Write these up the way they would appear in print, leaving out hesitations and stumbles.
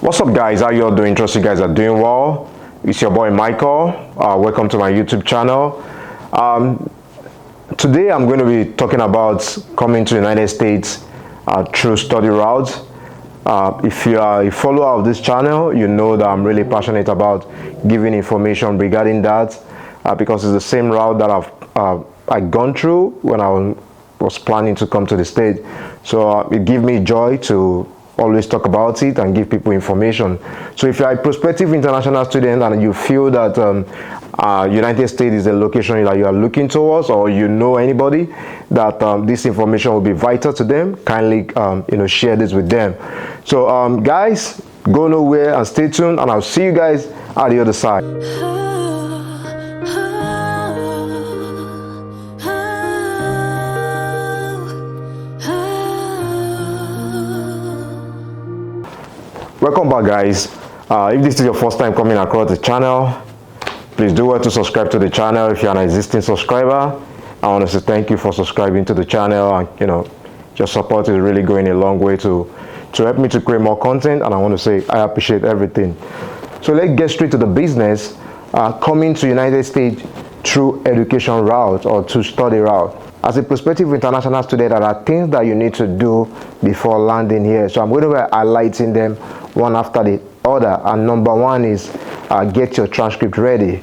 What's up, guys? How you all doing? Trust you guys are doing well. It's your boy Michael. Welcome to my YouTube channel. Today I'm going to be talking about coming to the United States through study routes. If you are a follower of this channel, you know that I'm really passionate about giving information regarding that because it's the same route that I've gone through when I was planning to come to the state. So it gives me joy to always talk about it and give people information. So if you're a prospective international student and you feel that United States is the location that you are looking towards, or you know anybody that this information will be vital to them, kindly share this with them. So guys, go nowhere and stay tuned, and I'll see you guys at the other side. Welcome back, guys. If this is your first time coming across the channel, please do well to subscribe to the channel. If you're an existing subscriber, I want to say thank you for subscribing to the channel, and your support is really going a long way to help me to create more content, and I want to say I appreciate everything. So let's get straight to the business. Coming to United States through education route or to study route. As a prospective international student, there are things that you need to do before landing here. So I'm going to be highlighting them one after the other. And number one is get your transcript ready.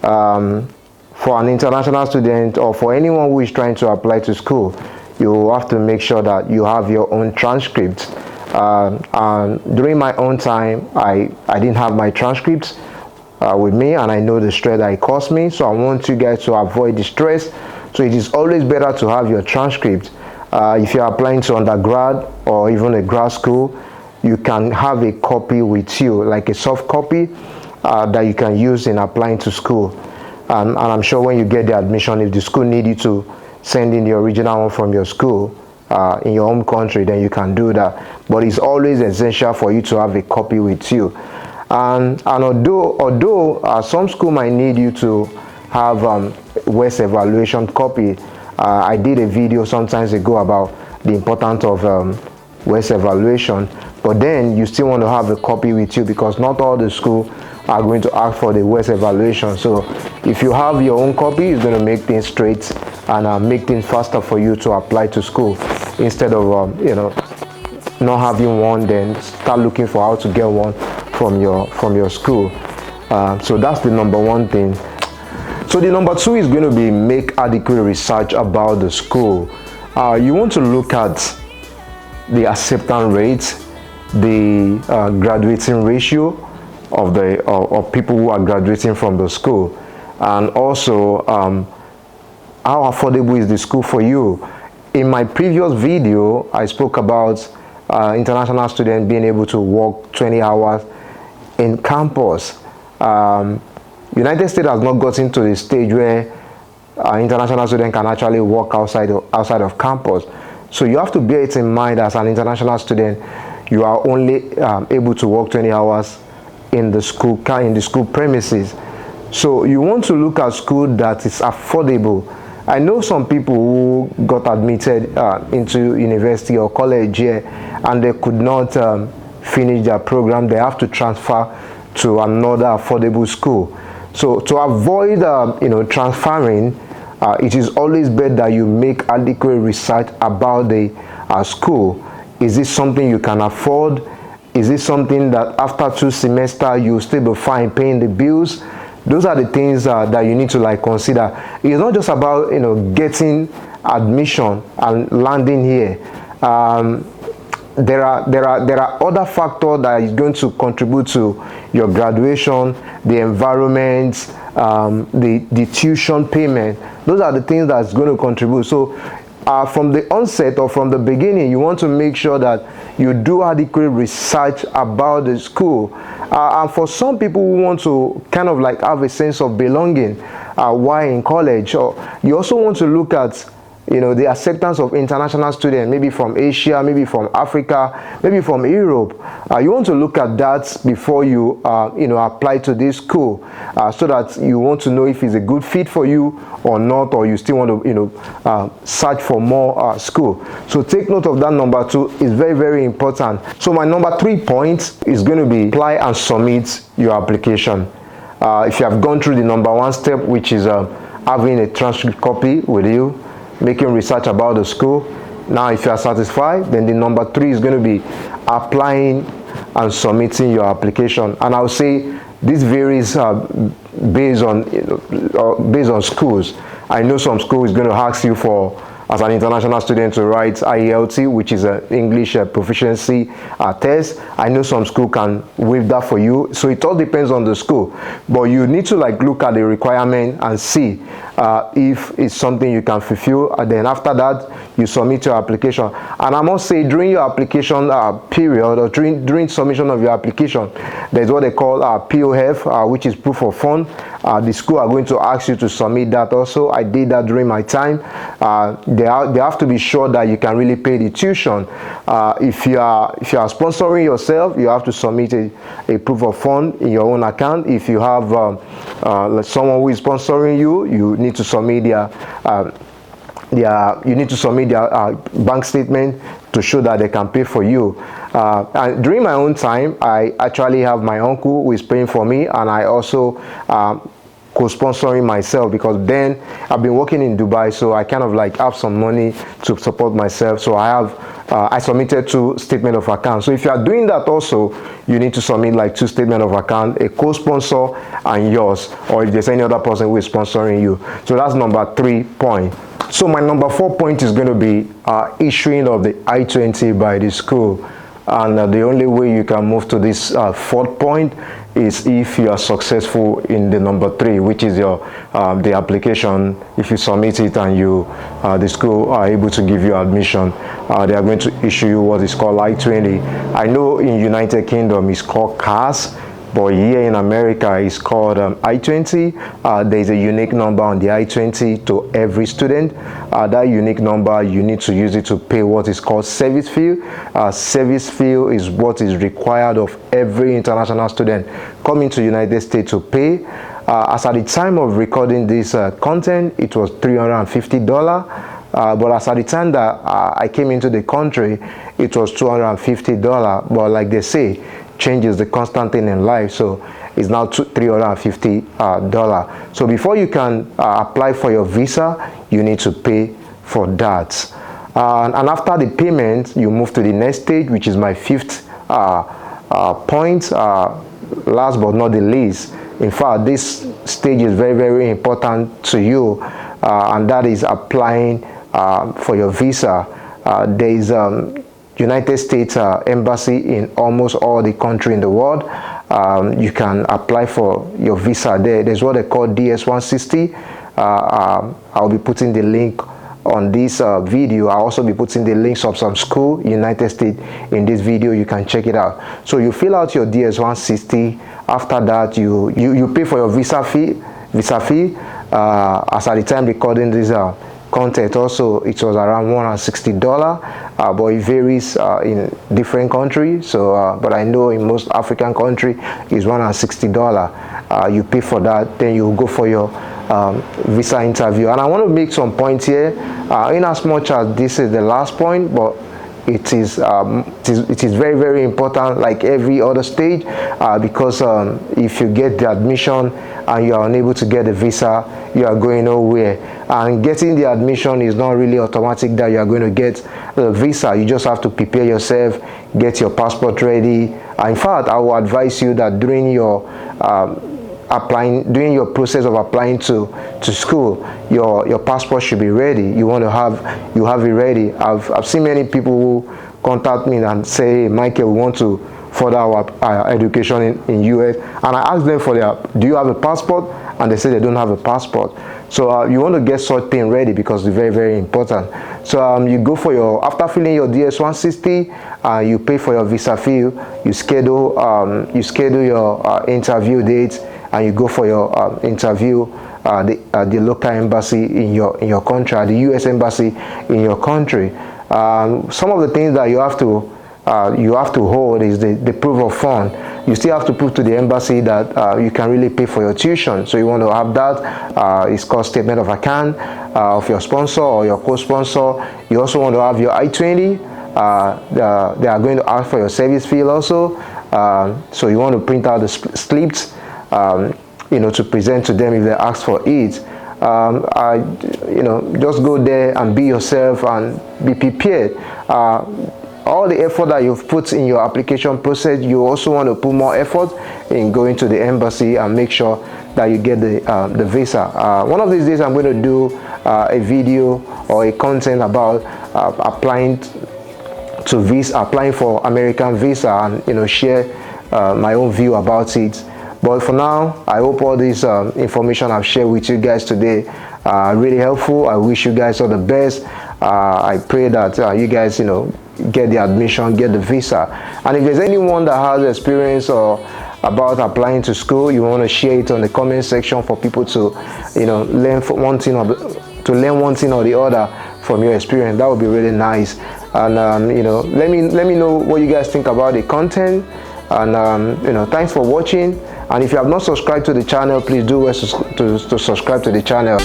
For an international student or for anyone who is trying to apply to school, you have to make sure that you have your own transcript. During my own time, I didn't have my transcripts with me, and I know the stress that it cost me. So I want you guys to avoid the stress. So it is always better to have your transcript. If you're applying to undergrad or even a grad school, you can have a copy with you, like a soft copy that you can use in applying to school. And I'm sure when you get the admission, if the school need you to send in the original one from your school in your home country, then you can do that. But it's always essential for you to have a copy with you. And although some school might need you to have West evaluation copy, I did a video some times ago about the importance of West evaluation, but then you still want to have a copy with you because not all the schools are going to ask for the West evaluation. So if you have your own copy, it's going to make things straight and make things faster for you to apply to school instead of not having one, then start looking for how to get one from your school. So that's the number one thing. So the number two is going to be make adequate research about the school. You want to look at the acceptance rate, the graduating ratio of people who are graduating from the school, and also how affordable is the school for you. In my previous video, I spoke about international students being able to work 20 hours in campus. United States has not gotten to the stage where international students can actually work outside of campus. So you have to bear it in mind as an international student, you are only able to work 20 hours in the school premises. So you want to look at school that is affordable. I know some people who got admitted into university or college here and they could not finish their program. They have to transfer to another affordable school. So to avoid transferring, it is always better that you make adequate research about the school. Is this something you can afford? Is it something that after 2 semesters you still be fine paying the bills? Those are the things that you need to consider. It's not just about getting admission and landing here. There are other factors that is going to contribute to your graduation, the environment, the tuition payment. Those are the things that's going to contribute. So from the onset or from the beginning, you want to make sure that you do adequate research about the school. And for some people who want to kind of have a sense of belonging while in college, or you also want to look at the acceptance of international students, maybe from Asia, maybe from Africa, maybe from Europe. You want to look at that before you apply to this school, so that you want to know if it's a good fit for you or not, or you still want to search for more school. So take note of that. Number 2 is very, very important. So my number 3 point is going to be apply and submit your application. If you have gone through the number 1 step, which is having a transcript copy with you, making research about the school, now if you are satisfied, then the number 3 is going to be applying and submitting your application. And I'll say this varies based on schools. I know some school is going to ask you for, as an international student, to write IELTS, which is an English proficiency test. I know some school can waive that for you. So it all depends on the school. But you need to look at the requirement and see if it's something you can fulfill. And then after that, you submit your application. And I must say, during your application period, or during submission of your application, there's what they call POF, which is proof of fund. The school are going to ask you to submit that also. I did that during my time. They have to be sure that you can really pay the tuition. If you are sponsoring yourself, you have to submit a proof of fund in your own account. If you have someone who is sponsoring you, you need to submit their bank statement to show that they can pay for you. And during my own time, I actually have my uncle who is paying for me, and I also co-sponsoring myself, because then I've been working in Dubai, so I kind of have some money to support myself. So I submitted 2 statement of account. So if you are doing that also, you need to submit 2 statement of account, a co-sponsor and yours, or if there's any other person who is sponsoring you. So that's number 3 point. So my number 4 point is going to be issuing of the I-20 by the school. And the only way you can move to this 4th point is if you are successful in the number 3, which is your the application. If you submit it and the school are able to give you admission, they are going to issue you what is called I-20. I know in United Kingdom it's called CAS, but here in America it's called I-20. There is a unique number on the I-20 to every student. That unique number, you need to use it to pay what is called service fee. Service fee is what is required of every international student coming to the United States to pay. As at the time of recording this content, it was $350. But as at the time that I came into the country, it was $250. But like they say, change is the constant thing in life, so it's now $350. So before you can apply for your visa, you need to pay for that. And after the payment, you move to the next stage, which is my 5th point, last but not the least. In fact, this stage is very, very important to you, and that is applying for your visa. There is United States Embassy in almost all the country in the world. You can apply for your visa there. There's what they call Ds160. I'll be putting the link on this video. I'll also be putting the links of some school United States in this video. You can check it out. So you fill out your Ds160. After that, you pay for your visa fee. As at the time recording this content, also it was around $160, but it varies in different countries. So but I know in most African country is $160. You pay for that, then you go for your visa interview. And I want to make some points here, in as much as this is the last point, but it is very, very important, like every other stage, because if you get the admission and you are unable to get the visa, you are going nowhere. And getting the admission is not really automatic that you are going to get the visa. You just have to prepare yourself, get your passport ready. In fact, I will advise you that during your during your process of applying to school, your passport should be ready. You have it ready. I've seen many people who contact me and say, hey, Michael, we want to further our education in US, and I ask them for do you have a passport? And they say they don't have a passport. So you want to get such thing ready, because it's very, very important. So you go for after filling your DS160, you pay for your visa fee, you schedule your interview dates, and you go for your interview. the local embassy in your country, the U.S. embassy in your country. Some of the things that you have to hold is the proof of fund. You still have to prove to the embassy that you can really pay for your tuition. So you want to have that. It's called statement of account of your sponsor or your co-sponsor. You also want to have your I-20. They are going to ask for your service fee also. So you want to print out the slips, to present to them if they ask for it. Just go there and be yourself and be prepared. All the effort that you've put in your application process, you also want to put more effort in going to the embassy and make sure that you get the visa. One of these days I'm going to do a video or a content about applying for American visa and share my own view about it. But for now, I hope all this information I've shared with you guys today really helpful. I wish you guys all the best. I pray that you guys get the admission, get the visa. And if there's anyone that has experience or about applying to school, you want to share it on the comment section for people to learn one thing or the other from your experience. That would be really nice. And let me know what you guys think about the content. And thanks for watching. And if you have not subscribed to the channel, please do to subscribe to the channel.